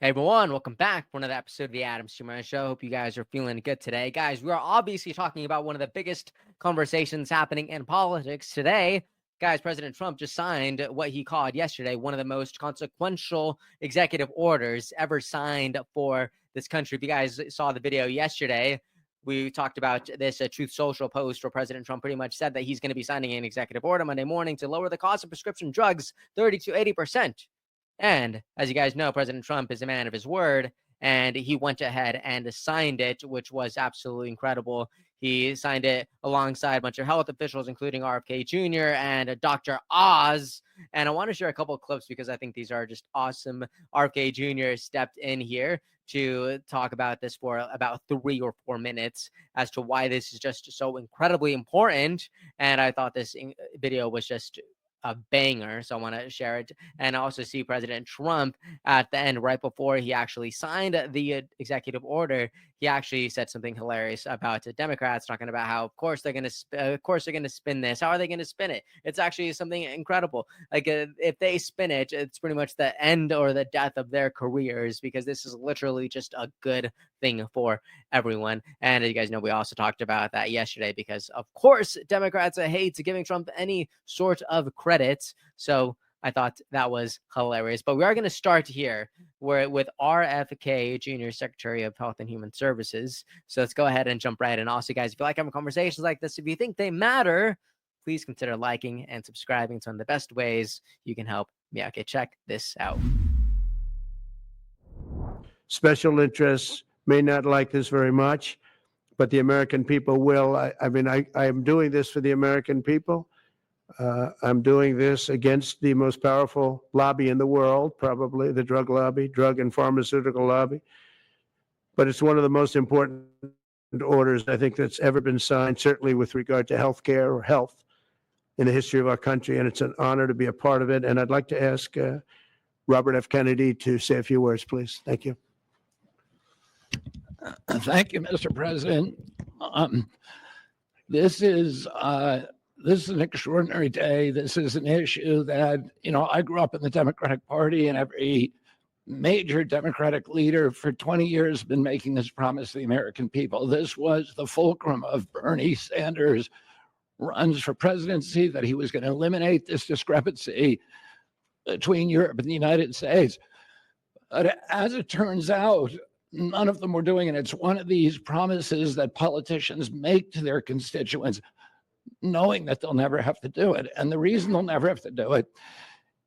Hey everyone, welcome back for another episode of the Adam Moreno Show. Hope you guys are feeling good today. Guys, we are obviously talking about one of the biggest conversations happening in politics today. Guys, President Trump just signed what he called yesterday one of the most consequential executive orders ever signed for this country. If you guys saw the video yesterday, we talked about this Truth Social post where President Trump pretty much said that he's going to be signing an executive order Monday morning to lower the cost of prescription drugs 30 to 80%. And as you guys know, President Trump is a man of his word, and he went ahead and signed it, which was absolutely incredible. He signed it alongside a bunch of health officials, including RFK Jr. and Dr. Oz. And I want to share a couple of clips because I think these are just awesome. RFK Jr. stepped in here to talk about this for about 3 or 4 minutes as to why this is just so incredibly important. And I thought this video was just a banger, so I want to share it. And also see President Trump at the end, right before he actually signed the executive order, he actually said something hilarious about the Democrats, talking about how of course they're going to spin this. How are they going to spin it? It's actually something incredible. Like if they spin it, it's pretty much the end or the death of their careers, because this is literally just a good thing for everyone. And you guys know we also talked about that yesterday, because of course Democrats hate giving Trump any sort of credit. So I thought that was hilarious. But we are going to start here with RFK Jr., Secretary of Health and Human Services. So let's go ahead and jump right in. Also, guys, if you like having conversations like this, if you think they matter, please consider liking and subscribing. It's one of the best ways you can help me. Okay, check this out. Special interests may not like this very much, but the American people will. I am doing this for the American people. I'm doing this against the most powerful lobby in the world, probably the drug lobby, drug and pharmaceutical lobby. But it's one of the most important orders I think that's ever been signed, certainly with regard to health care or health in the history of our country. And it's an honor to be a part of it. And I'd like to ask Robert F. Kennedy to say a few words, please. Thank you. Thank you, Mr. President. This is an extraordinary day. This is an issue that, I grew up in the Democratic Party, and every major Democratic leader for 20 years has been making this promise to the American people. This was the fulcrum of Bernie Sanders' runs for presidency, that he was going to eliminate this discrepancy between Europe and the United States. But as it turns out, none of them were doing it. It's one of these promises that politicians make to their constituents, knowing that they'll never have to do it. And the reason they'll never have to do it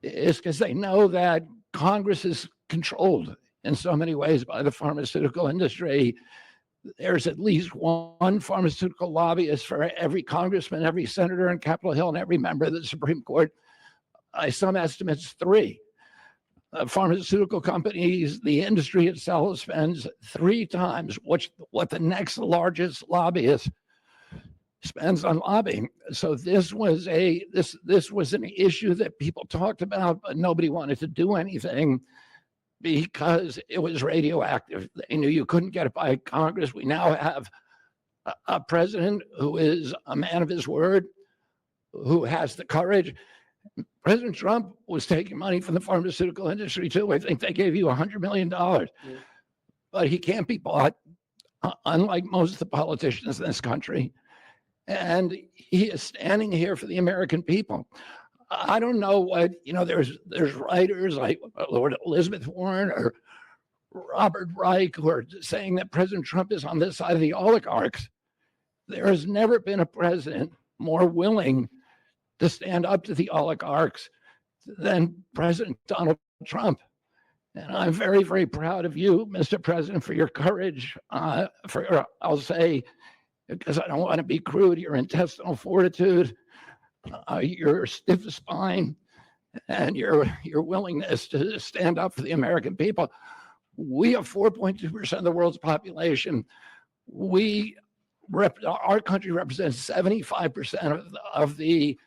is because they know that Congress is controlled in so many ways by the pharmaceutical industry. There's at least one pharmaceutical lobbyist for every congressman, every senator on Capitol Hill, and every member of the Supreme Court. By some estimates, 3. Pharmaceutical companies, the industry itself spends 3 times what the next largest lobbyist spends on lobbying. So this was an issue that people talked about, but nobody wanted to do anything because it was radioactive. They knew you couldn't get it by Congress. We now have a president who is a man of his word, who has the courage. President Trump was taking money from the pharmaceutical industry too. I think they gave you $100 million, but he can't be bought, unlike most of the politicians in this country. And he is standing here for the American people. I don't know what, there's writers like Lord Elizabeth Warren or Robert Reich who are saying that President Trump is on this side of the oligarchs. There has never been a president more willing to stand up to the oligarchs than President Donald Trump. And I'm very, very proud of you, Mr. President, for your courage, I'll say, because I don't want to be crude, your intestinal fortitude, your stiff spine, and your willingness to stand up for the American people. We have 4.2% of the world's population. Our country represents 75% of the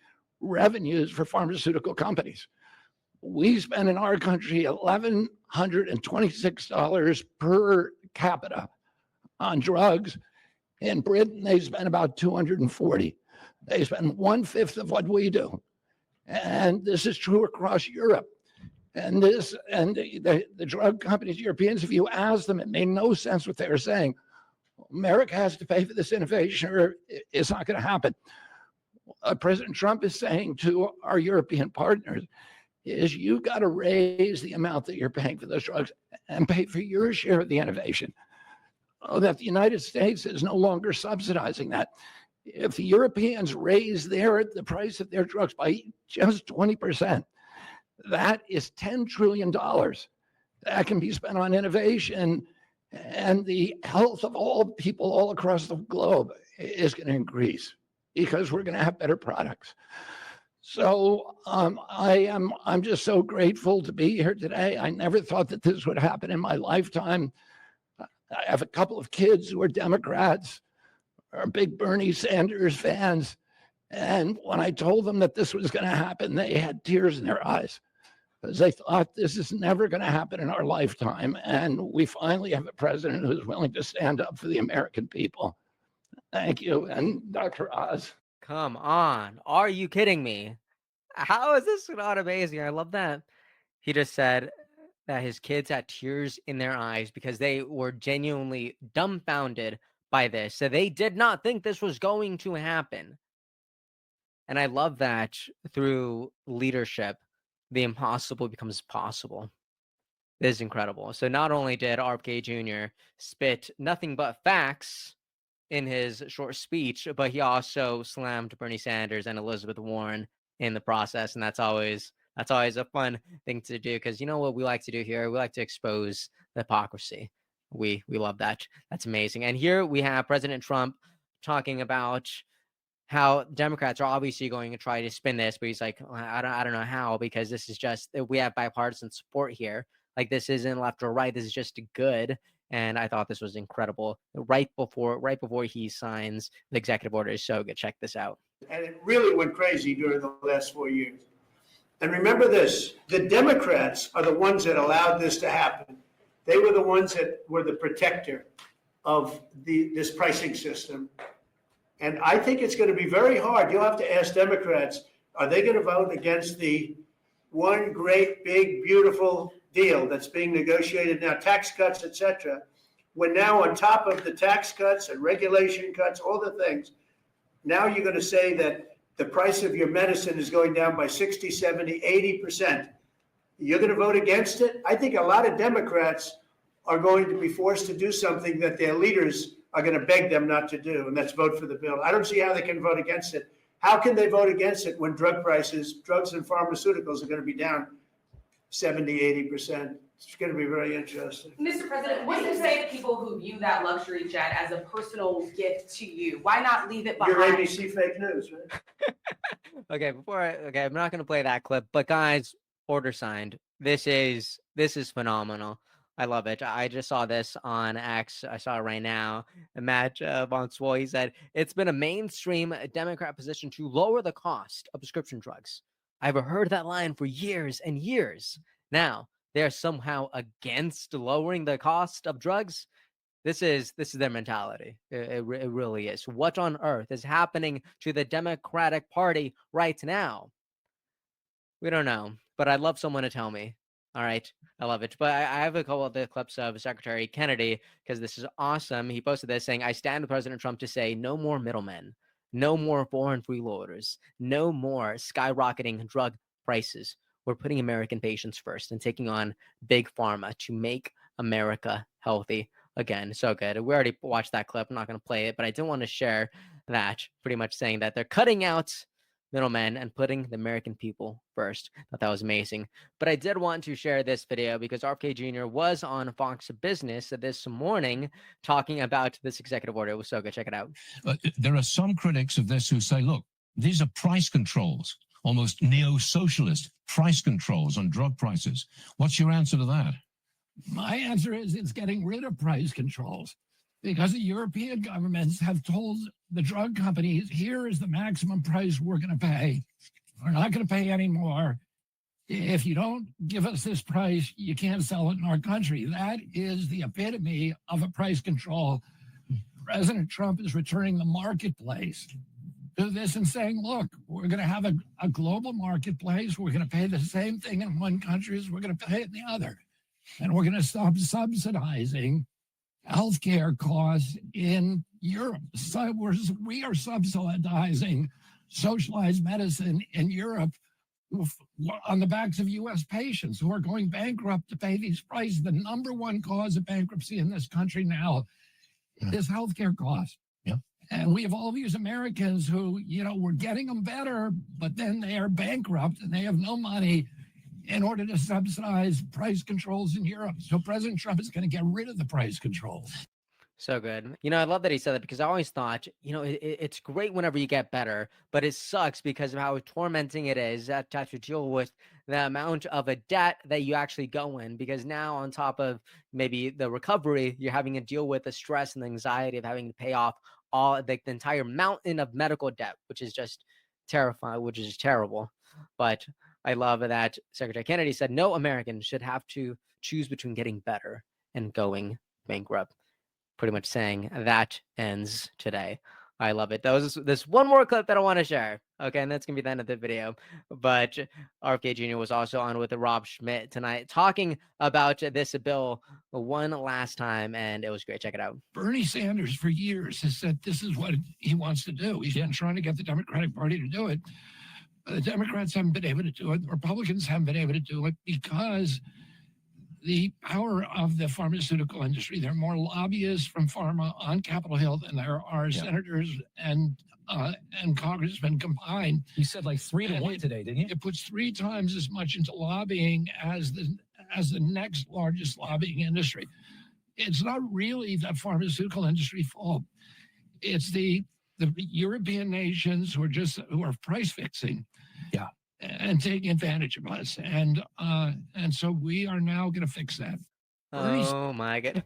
revenues for pharmaceutical companies. We spend in our country $1,126 per capita on drugs. In Britain, they spend about $240. They spend 1/5 of what we do. And this is true across Europe. And the drug companies, Europeans, if you ask them, it made no sense what they were saying. America has to pay for this innovation or it's not going to happen. President Trump is saying to our European partners is you got to raise the amount that you're paying for those drugs and pay for your share of the innovation. That the United States is no longer subsidizing that. If the Europeans raise the price of their drugs by just 20%, that is $10 trillion that can be spent on innovation, and the health of all people all across the globe is going to increase because we're going to have better products. So I'm just so grateful to be here today. I never thought that this would happen in my lifetime. I have a couple of kids who are Democrats, are big Bernie Sanders fans. And when I told them that this was going to happen, they had tears in their eyes because they thought this is never going to happen in our lifetime. And we finally have a president who's willing to stand up for the American people. Thank you. And Dr. Oz. Come on. Are you kidding me? How is this not amazing? I love that. He just said that his kids had tears in their eyes because they were genuinely dumbfounded by this. So they did not think this was going to happen. And I love that through leadership, the impossible becomes possible. This is incredible. So not only did RFK Jr. spit nothing but facts in his short speech, but he also slammed Bernie Sanders and Elizabeth Warren in the process. And that's always a fun thing to do, because you know what we like to do here? We like to expose the hypocrisy. We love that. That's amazing. And here we have President Trump talking about how Democrats are obviously going to try to spin this, but he's like, I don't know how, because this is just, we have bipartisan support here. Like, this isn't left or right. This is just good. And I thought this was incredible. Right before he signs the executive order is so good. Check this out. And it really went crazy during the last 4 years. And remember this, the Democrats are the ones that allowed this to happen. They were the ones that were the protector of this pricing system. And I think it's going to be very hard. You'll have to ask Democrats, are they going to vote against the one great, big, beautiful deal that's being negotiated now, tax cuts, et cetera, when now on top of the tax cuts and regulation cuts, all the things, now you're going to say that the price of your medicine is going down by 60, 70, 80%. You're going to vote against it? I think a lot of Democrats are going to be forced to do something that their leaders are going to beg them not to do, and that's vote for the bill. I don't see how they can vote against it. How can they vote against it when drug prices, drugs and pharmaceuticals are going to be down 70, 80%? It's going to be very interesting. Mr. President, what do you say to people who view that luxury jet as a personal gift to you? Why not leave it behind? Your ABC fake news, right? Okay, I'm not going to play that clip, but guys, order signed. This is phenomenal. I love it. I just saw this on X. I saw it right now. Matt Von Swoy, he said, it's been a mainstream Democrat position to lower the cost of prescription drugs. I've heard that line for years and years. Now, they're somehow against lowering the cost of drugs. This is their mentality. It really is. What on earth is happening to the Democratic Party right now? We don't know, but I'd love someone to tell me. All right, I love it. But I have a couple of the clips of Secretary Kennedy, because this is awesome. He posted this saying, I stand with President Trump to say no more middlemen, no more foreign freeloaders, no more skyrocketing drug prices. We're putting American patients first and taking on big pharma to make America healthy again. So good. We already watched that clip. I'm not going to play it, but I did want to share that, pretty much saying that they're cutting out middlemen and putting the American people first. I thought that was amazing. But I did want to share this video because RFK Jr. was on Fox Business this morning talking about this executive order. It was so good. Check it out. There are some critics of this who say, look, these are price controls, almost neo-socialist price controls on drug prices. What's your answer to that? My answer is it's getting rid of price controls, because the European governments have told the drug companies, here is the maximum price we're going to pay. We're not going to pay any more. If you don't give us this price, you can't sell it in our country. That is the epitome of a price control. President Trump is returning the marketplace to this and saying, look, we're going to have a global marketplace. We're going to pay the same thing in one country as we're going to pay in the other. And we're going to stop subsidizing healthcare costs in Europe. So we are subsidizing socialized medicine in Europe on the backs of U.S. patients who are going bankrupt to pay these prices. The number one cause of bankruptcy in this country now is healthcare costs. Yeah. And we have all these Americans who, we're getting them better, but then they are bankrupt and they have no money in order to subsidize price controls in Europe. So President Trump is going to get rid of the price controls. So good. I love that he said that, because I always thought, it's great whenever you get better, but it sucks because of how tormenting it is to have to deal with the amount of a debt that you actually go in, because now on top of maybe the recovery, you're having to deal with the stress and the anxiety of having to pay off all the entire mountain of medical debt, which is just terrifying, which is terrible. But I love that Secretary Kennedy said no American should have to choose between getting better and going bankrupt. Pretty much saying that ends today. I love it. There's one more clip that I want to share. Okay, and that's going to be the end of the video. But RFK Jr. was also on with Rob Schmidt tonight talking about this bill one last time, and it was great. Check it out. Bernie Sanders for years has said this is what he wants to do. He's been trying to get the Democratic Party to do it. The Democrats haven't been able to do it. The Republicans haven't been able to do it because the power of the pharmaceutical industry. There are more lobbyists from Pharma on Capitol Hill than there are senators and congressmen combined. You said like 3-1 today, didn't you? It puts 3 times as much into lobbying as the next largest lobbying industry. It's not really the pharmaceutical industry fault. It's the European nations who are price fixing. Yeah. And taking advantage of us. And so we are now going to fix that. Oh my God.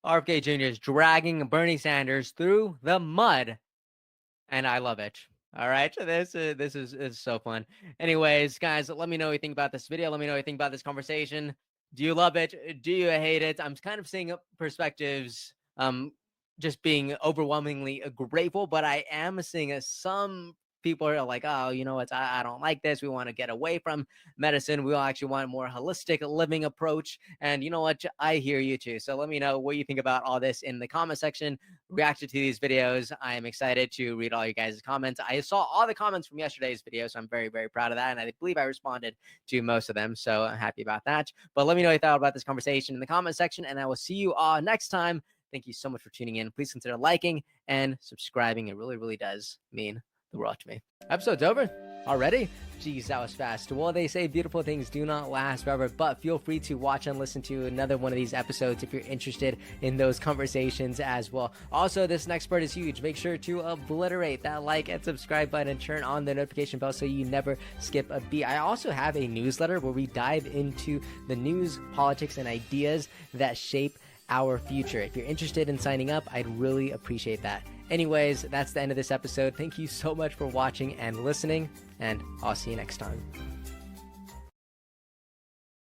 RFK Jr. is dragging Bernie Sanders through the mud. And I love it. All right. This is so fun. Anyways, guys, let me know what you think about this video. Let me know what you think about this conversation. Do you love it? Do you hate it? I'm kind of seeing perspectives, just being overwhelmingly grateful, but I am seeing some people are like, oh, you know what? I don't like this. We want to get away from medicine. We actually want a more holistic living approach. And you know what? I hear you too. So let me know what you think about all this in the comment section. Reaction to these videos. I am excited to read all you guys' comments. I saw all the comments from yesterday's video, so I'm very, very proud of that. And I believe I responded to most of them. So I'm happy about that. But let me know what you thought about this conversation in the comment section. And I will see you all next time. Thank you so much for tuning in. Please consider liking and subscribing. It really, really does mean the world to me. Episode's over already. Jeez, that was fast. Well, they say beautiful things do not last forever, but feel free to watch and listen to another one of these episodes if you're interested in those conversations as well. Also, this next part is huge. Make sure to obliterate that like and subscribe button and turn on the notification bell so you never skip a beat. I also have a newsletter where we dive into the news, politics, and ideas that shape our future. If you're interested in signing up, I'd really appreciate that. Anyways, that's the end of this episode. Thank you so much for watching and listening, and I'll see you next time.